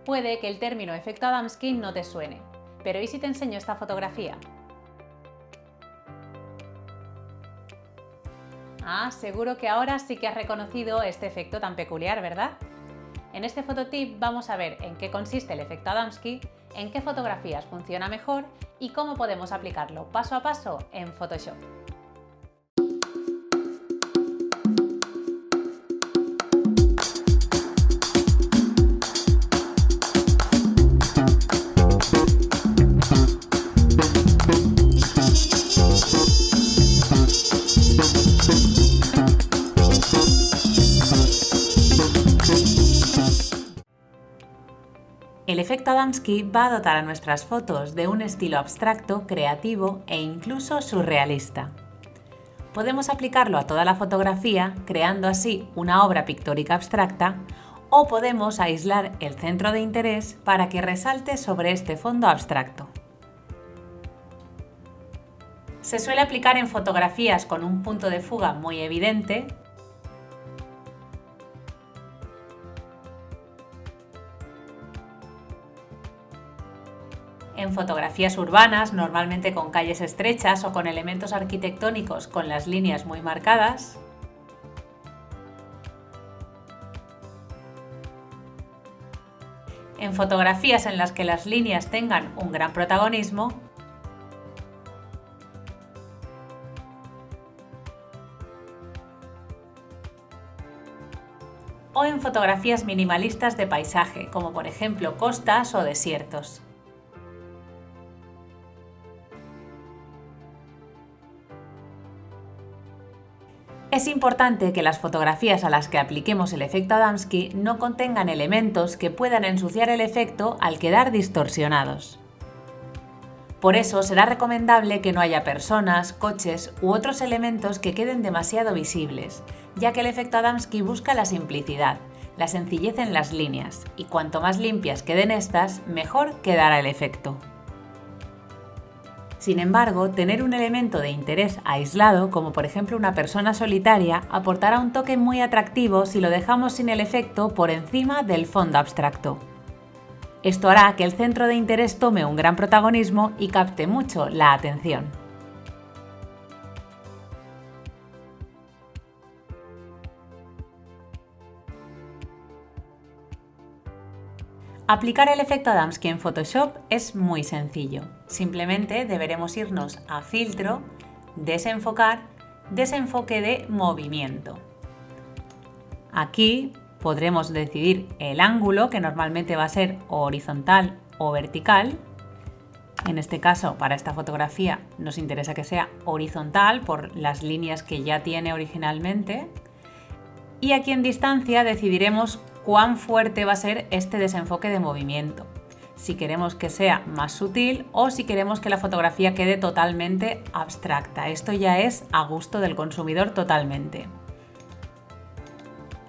puede que el término efecto Adamski no te suene, pero ¿y si te enseño esta fotografía? Ah, seguro que ahora sí que has reconocido este efecto tan peculiar, ¿verdad? En este fototip vamos a ver en qué consiste el efecto Adamski, en qué fotografías funciona mejor y cómo podemos aplicarlo paso a paso en Photoshop. El efecto Adamski va a dotar a nuestras fotos de un estilo abstracto, creativo e incluso surrealista. Podemos aplicarlo a toda la fotografía, creando así una obra pictórica abstracta, o podemos aislar el centro de interés para que resalte sobre este fondo abstracto. Se suele aplicar en fotografías con un punto de fuga muy evidente, en fotografías urbanas, normalmente con calles estrechas o con elementos arquitectónicos con las líneas muy marcadas. En fotografías en las que las líneas tengan un gran protagonismo. O en fotografías minimalistas de paisaje, como por ejemplo costas o desiertos. Es importante que las fotografías a las que apliquemos el efecto Adamski no contengan elementos que puedan ensuciar el efecto al quedar distorsionados. Por eso será recomendable que no haya personas, coches u otros elementos que queden demasiado visibles, ya que el efecto Adamski busca la simplicidad, la sencillez en las líneas, y cuanto más limpias queden estas, mejor quedará el efecto. Sin embargo, tener un elemento de interés aislado, como por ejemplo una persona solitaria, aportará un toque muy atractivo si lo dejamos sin el efecto por encima del fondo abstracto. Esto hará que el centro de interés tome un gran protagonismo y capte mucho la atención. Aplicar el efecto Adamski en Photoshop es muy sencillo. Simplemente deberemos irnos a Filtro, Desenfocar, Desenfoque de movimiento. Aquí podremos decidir el ángulo, que normalmente va a ser horizontal o vertical. En este caso, para esta fotografía, nos interesa que sea horizontal por las líneas que ya tiene originalmente. Y aquí en distancia decidiremos cuán fuerte va a ser este desenfoque de movimiento, si queremos que sea más sutil o si queremos que la fotografía quede totalmente abstracta. Esto ya es a gusto del consumidor totalmente.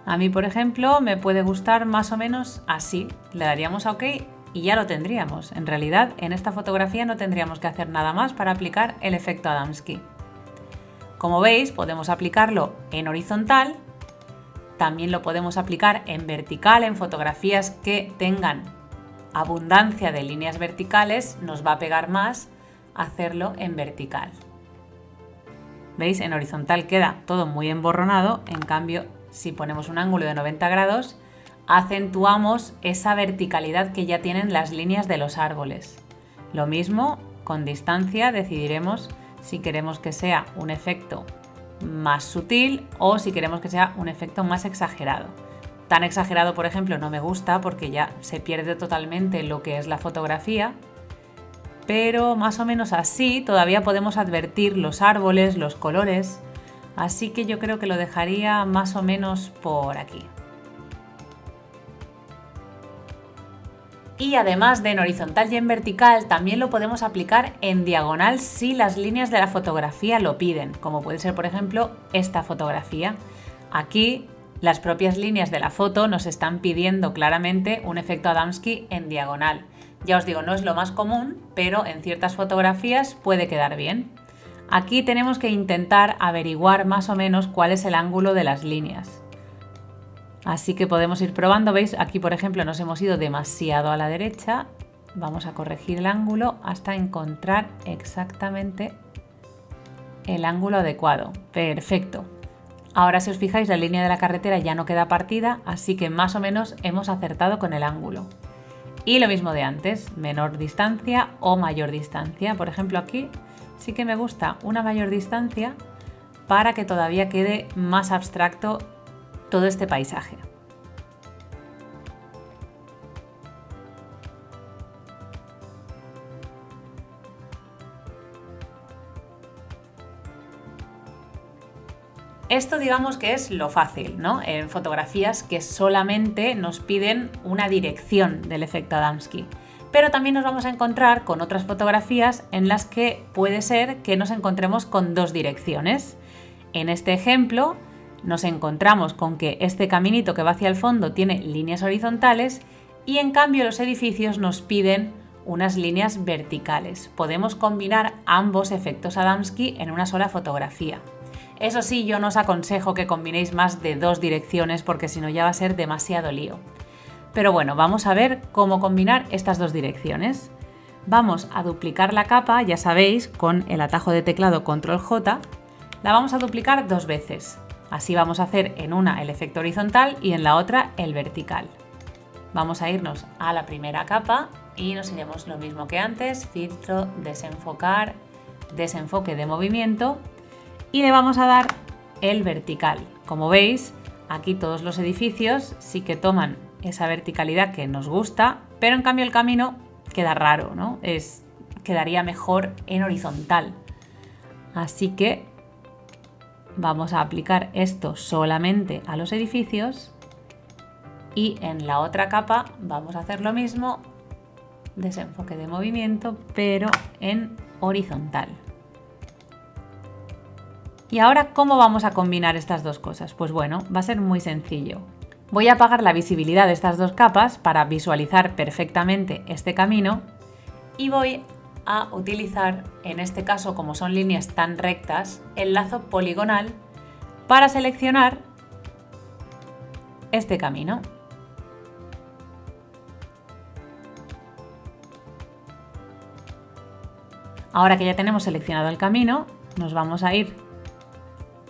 A mí, por ejemplo, me puede gustar más o menos así. Le daríamos a OK y ya lo tendríamos. En realidad, en esta fotografía no tendríamos que hacer nada más para aplicar el efecto Adamski. Como veis, podemos aplicarlo en horizontal. También lo podemos aplicar en vertical, en fotografías que tengan abundancia de líneas verticales, nos va a pegar más hacerlo en vertical. ¿Veis? En horizontal queda todo muy emborronado, en cambio, si ponemos un ángulo de 90 grados, acentuamos esa verticalidad que ya tienen las líneas de los árboles. Lo mismo, con distancia decidiremos si queremos que sea un efecto más sutil o si queremos que sea un efecto más exagerado. Tan exagerado, por ejemplo, no me gusta porque ya se pierde totalmente lo que es la fotografía, pero más o menos así todavía podemos advertir los árboles, los colores, así que yo creo que lo dejaría más o menos por aquí. Y además de en horizontal y en vertical, también lo podemos aplicar en diagonal si las líneas de la fotografía lo piden, como puede ser por ejemplo esta fotografía. Aquí las propias líneas de la foto nos están pidiendo claramente un efecto Adamski en diagonal. Ya os digo, no es lo más común, pero en ciertas fotografías puede quedar bien. Aquí tenemos que intentar averiguar más o menos cuál es el ángulo de las líneas. Así que podemos ir probando, ¿veis? Aquí, por ejemplo, nos hemos ido demasiado a la derecha. Vamos a corregir el ángulo hasta encontrar exactamente el ángulo adecuado. Perfecto. Ahora, si os fijáis, la línea de la carretera ya no queda partida, así que más o menos hemos acertado con el ángulo. Y lo mismo de antes, menor distancia o mayor distancia. Por ejemplo, aquí sí que me gusta una mayor distancia para que todavía quede más abstracto todo este paisaje. Esto digamos que es lo fácil, ¿no? En fotografías que solamente nos piden una dirección del efecto Adamski. Pero también nos vamos a encontrar con otras fotografías en las que puede ser que nos encontremos con dos direcciones. En este ejemplo nos encontramos con que este caminito que va hacia el fondo tiene líneas horizontales y en cambio los edificios nos piden unas líneas verticales. Podemos combinar ambos efectos Adamski en una sola fotografía. Eso sí, yo no os aconsejo que combinéis más de dos direcciones porque si no ya va a ser demasiado lío. Pero bueno, vamos a ver cómo combinar estas dos direcciones. Vamos a duplicar la capa, ya sabéis, con el atajo de teclado Control J. La vamos a duplicar dos veces. Así vamos a hacer en una el efecto horizontal y en la otra el vertical. Vamos a irnos a la primera capa y nos iremos lo mismo que antes, filtro, desenfocar, desenfoque de movimiento y le vamos a dar el vertical. Como veis, aquí todos los edificios sí que toman esa verticalidad que nos gusta, pero en cambio el camino queda raro, ¿no? Quedaría mejor en horizontal. Así que vamos a aplicar esto solamente a los edificios y en la otra capa vamos a hacer lo mismo, desenfoque de movimiento, pero en horizontal. Y ahora, ¿cómo vamos a combinar estas dos cosas? Pues bueno, va a ser muy sencillo. Voy a apagar la visibilidad de estas dos capas para visualizar perfectamente este camino y voy a utilizar, en este caso, como son líneas tan rectas, el lazo poligonal para seleccionar este camino. Ahora que ya tenemos seleccionado el camino, nos vamos a ir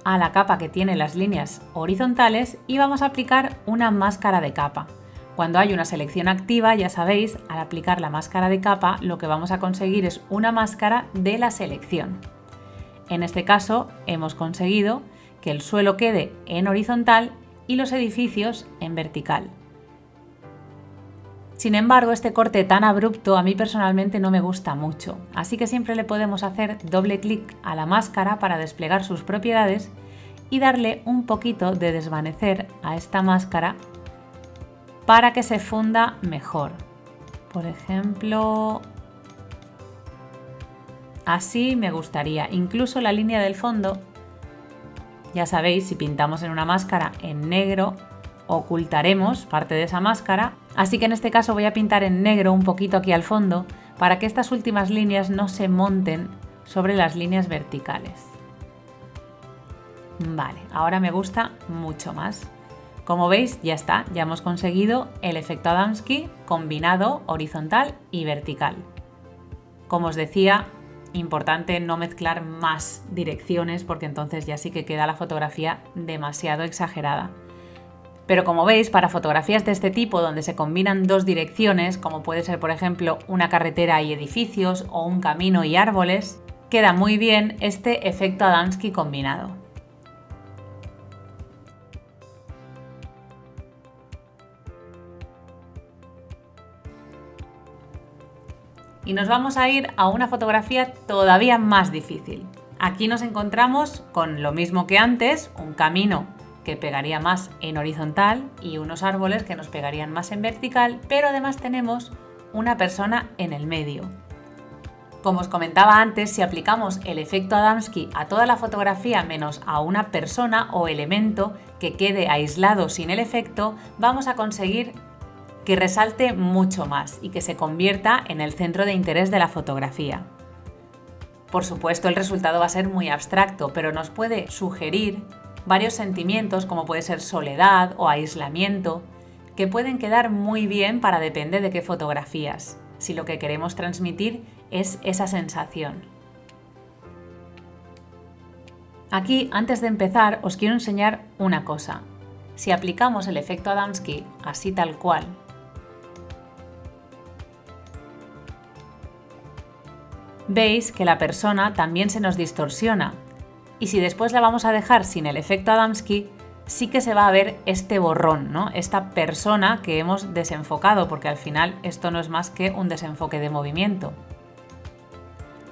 a la capa que tiene las líneas horizontales y vamos a aplicar una máscara de capa. Cuando hay una selección activa, ya sabéis, al aplicar la máscara de capa lo que vamos a conseguir es una máscara de la selección. En este caso hemos conseguido que el suelo quede en horizontal y los edificios en vertical. Sin embargo, este corte tan abrupto a mí personalmente no me gusta mucho, así que siempre le podemos hacer doble clic a la máscara para desplegar sus propiedades y darle un poquito de desvanecer a esta máscara para que se funda mejor. Por ejemplo, así me gustaría. Incluso la línea del fondo, ya sabéis, si pintamos en una máscara en negro, ocultaremos parte de esa máscara, así que en este caso voy a pintar en negro un poquito aquí al fondo para que estas últimas líneas no se monten sobre las líneas verticales. Vale, ahora me gusta mucho más. Como veis, ya está, ya hemos conseguido el efecto Adamski combinado horizontal y vertical. Como os decía, importante no mezclar más direcciones porque entonces ya sí que queda la fotografía demasiado exagerada. Pero como veis, para fotografías de este tipo donde se combinan dos direcciones, como puede ser por ejemplo una carretera y edificios o un camino y árboles, queda muy bien este efecto Adamski combinado. Y nos vamos a ir a una fotografía todavía más difícil. Aquí nos encontramos con lo mismo que antes, un camino que pegaría más en horizontal y unos árboles que nos pegarían más en vertical, pero además tenemos una persona en el medio. Como os comentaba antes, si aplicamos el efecto Adamski a toda la fotografía menos a una persona o elemento que quede aislado sin el efecto, vamos a conseguir que resalte mucho más y que se convierta en el centro de interés de la fotografía. Por supuesto, el resultado va a ser muy abstracto, pero nos puede sugerir varios sentimientos como puede ser soledad o aislamiento, que pueden quedar muy bien para depender de qué fotografías, si lo que queremos transmitir es esa sensación. Aquí, antes de empezar, os quiero enseñar una cosa. Si aplicamos el efecto Adamski así tal cual, veis que la persona también se nos distorsiona. Y si después la vamos a dejar sin el efecto Adamski, sí que se va a ver este borrón, ¿no? Esta persona que hemos desenfocado, porque al final esto no es más que un desenfoque de movimiento.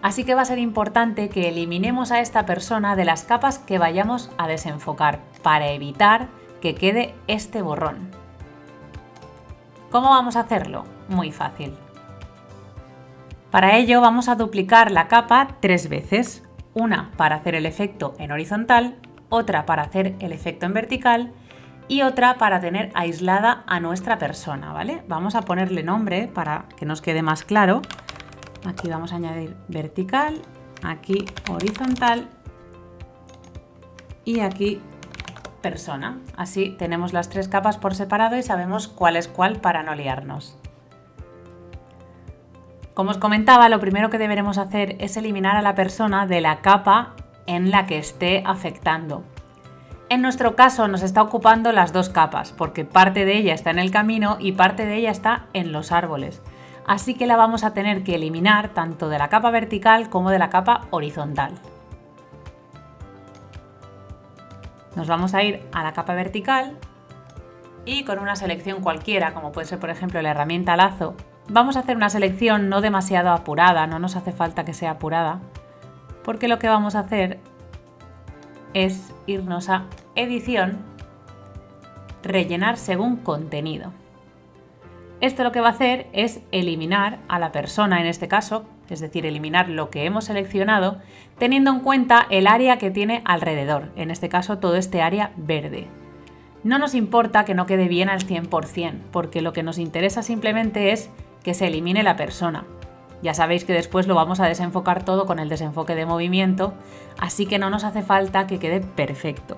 Así que va a ser importante que eliminemos a esta persona de las capas que vayamos a desenfocar para evitar que quede este borrón. ¿Cómo vamos a hacerlo? Muy fácil. Para ello vamos a duplicar la capa 3 veces. Una para hacer el efecto en horizontal, otra para hacer el efecto en vertical y otra para tener aislada a nuestra persona, ¿vale? Vamos a ponerle nombre para que nos quede más claro. Aquí vamos a añadir vertical, aquí horizontal y aquí persona. Así tenemos las 3 capas por separado y sabemos cuál es cuál para no liarnos. Como os comentaba, lo primero que deberemos hacer es eliminar a la persona de la capa en la que esté afectando. En nuestro caso nos está ocupando las 2 capas, porque parte de ella está en el camino y parte de ella está en los árboles. Así que la vamos a tener que eliminar tanto de la capa vertical como de la capa horizontal. Nos vamos a ir a la capa vertical y con una selección cualquiera, como puede ser por ejemplo la herramienta lazo, vamos a hacer una selección no demasiado apurada, no nos hace falta que sea apurada, porque lo que vamos a hacer es irnos a edición, rellenar según contenido. Esto lo que va a hacer es eliminar a la persona en este caso, es decir, eliminar lo que hemos seleccionado, teniendo en cuenta el área que tiene alrededor, en este caso todo este área verde. No nos importa que no quede bien al 100%, porque lo que nos interesa simplemente es que se elimine la persona. Ya sabéis que después lo vamos a desenfocar todo con el desenfoque de movimiento, así que no nos hace falta que quede perfecto.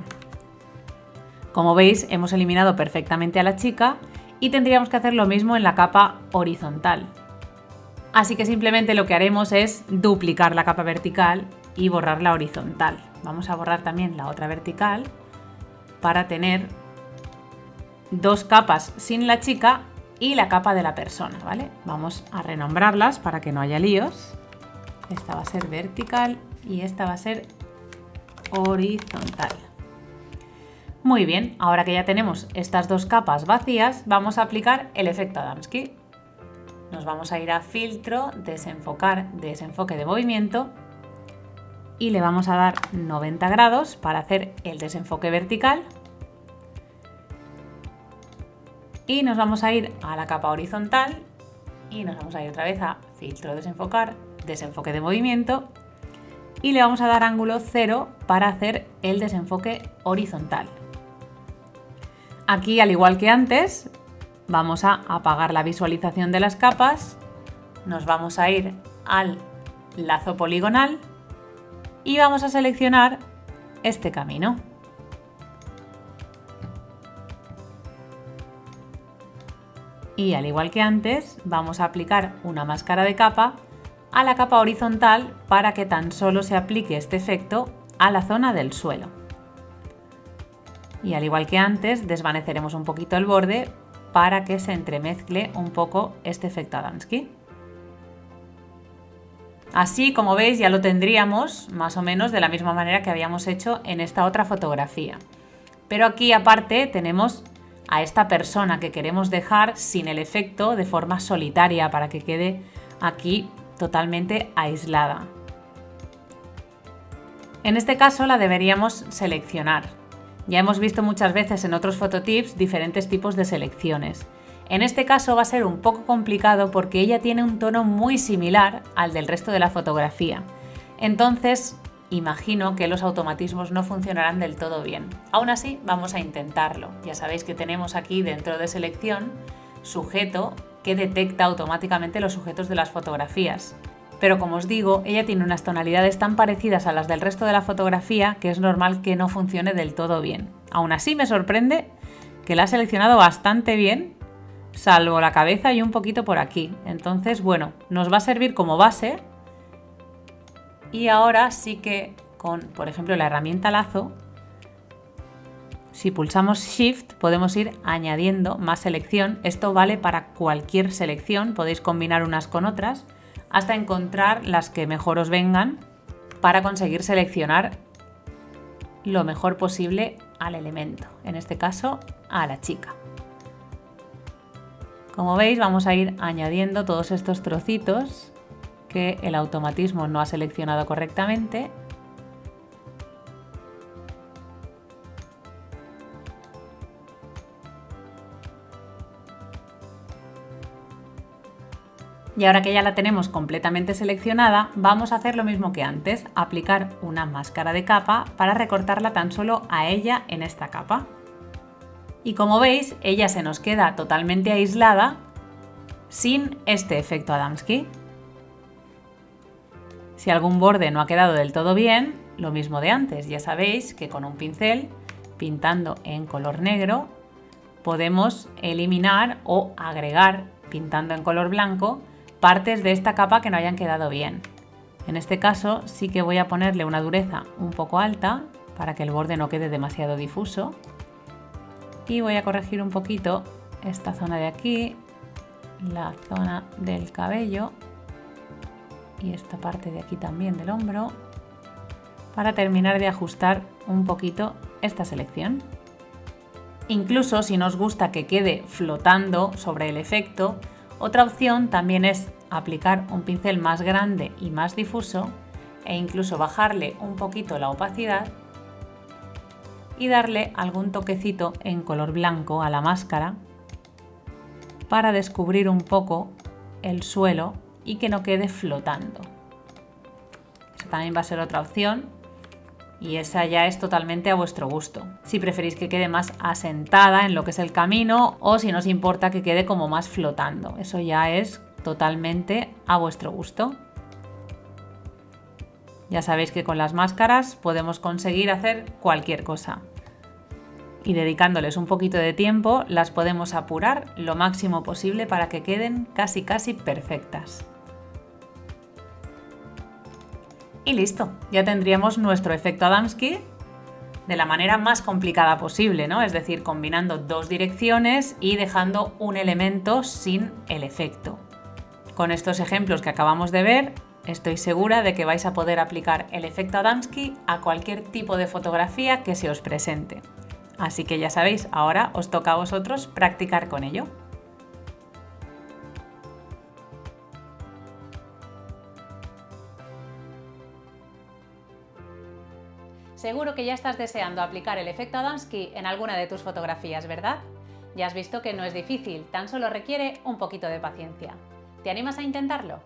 Como veis, hemos eliminado perfectamente a la chica y tendríamos que hacer lo mismo en la capa horizontal. Así que simplemente lo que haremos es duplicar la capa vertical y borrar la horizontal. Vamos a borrar también la otra vertical para tener 2 capas sin la chica y la capa de la persona, ¿vale? Vamos a renombrarlas para que no haya líos. Esta va a ser vertical y esta va a ser horizontal. Muy bien, ahora que ya tenemos estas 2 capas vacías, vamos a aplicar el efecto Adamski. Nos vamos a ir a filtro, desenfocar, desenfoque de movimiento y le vamos a dar 90 grados para hacer el desenfoque vertical. Y nos vamos a ir a la capa horizontal y nos vamos a ir otra vez a filtro, desenfocar, desenfoque de movimiento y le vamos a dar ángulo 0 para hacer el desenfoque horizontal. Aquí, al igual que antes, vamos a apagar la visualización de las capas, nos vamos a ir al lazo poligonal y vamos a seleccionar este camino. Y al igual que antes, vamos a aplicar una máscara de capa a la capa horizontal para que tan solo se aplique este efecto a la zona del suelo. Y al igual que antes, desvaneceremos un poquito el borde para que se entremezcle un poco este efecto Adamski. Así, como veis, ya lo tendríamos más o menos de la misma manera que habíamos hecho en esta otra fotografía. Pero aquí aparte tenemos a esta persona que queremos dejar sin el efecto de forma solitaria para que quede aquí totalmente aislada. En este caso la deberíamos seleccionar. Ya hemos visto muchas veces en otros fototips diferentes tipos de selecciones. En este caso va a ser un poco complicado porque ella tiene un tono muy similar al del resto de la fotografía. Entonces, imagino que los automatismos no funcionarán del todo bien. Aún así, vamos a intentarlo. Ya sabéis que tenemos aquí dentro de selección sujeto que detecta automáticamente los sujetos de las fotografías. pero como os digo, ella tiene unas tonalidades tan parecidas a las del resto de la fotografía que es normal que no funcione del todo bien. Aún así me sorprende que la ha seleccionado bastante bien, salvo la cabeza y un poquito por aquí. Entonces, bueno, nos va a servir como base. Y ahora sí que con, por ejemplo, la herramienta lazo, si pulsamos Shift podemos ir añadiendo más selección. Esto vale para cualquier selección, podéis combinar unas con otras hasta encontrar las que mejor os vengan para conseguir seleccionar lo mejor posible al elemento, en este caso a la chica. Como veis, vamos a ir añadiendo todos estos trocitos que el automatismo no ha seleccionado correctamente. Y ahora que ya la tenemos completamente seleccionada, vamos a hacer lo mismo que antes, aplicar una máscara de capa para recortarla tan solo a ella en esta capa. Y como veis, ella se nos queda totalmente aislada sin este efecto Adamski. Si algún borde no ha quedado del todo bien, lo mismo de antes, ya sabéis que con un pincel, pintando en color negro, podemos eliminar o agregar, pintando en color blanco, partes de esta capa que no hayan quedado bien. En este caso sí que voy a ponerle una dureza un poco alta para que el borde no quede demasiado difuso. Y voy a corregir un poquito esta zona de aquí, la zona del cabello y esta parte de aquí también del hombro, para terminar de ajustar un poquito esta selección. Incluso si nos gusta que quede flotando sobre el efecto, otra opción también es aplicar un pincel más grande y más difuso e incluso bajarle un poquito la opacidad y darle algún toquecito en color blanco a la máscara para descubrir un poco el suelo y que no quede flotando. Esa también va a ser otra opción y esa ya es totalmente a vuestro gusto. Si preferís que quede más asentada en lo que es el camino o si no os importa que quede como más flotando. Eso ya es totalmente a vuestro gusto. Ya sabéis que con las máscaras podemos conseguir hacer cualquier cosa. Y dedicándoles un poquito de tiempo las podemos apurar lo máximo posible para que queden casi perfectas. Y listo, ya tendríamos nuestro efecto Adamski de la manera más complicada posible, ¿no? Es decir, combinando dos direcciones y dejando un elemento sin el efecto. Con estos ejemplos que acabamos de ver, estoy segura de que vais a poder aplicar el efecto Adamski a cualquier tipo de fotografía que se os presente. Así que ya sabéis, ahora os toca a vosotros practicar con ello. Seguro que ya estás deseando aplicar el efecto Adamski en alguna de tus fotografías, ¿verdad? Ya has visto que no es difícil, tan solo requiere un poquito de paciencia. ¿Te animas a intentarlo?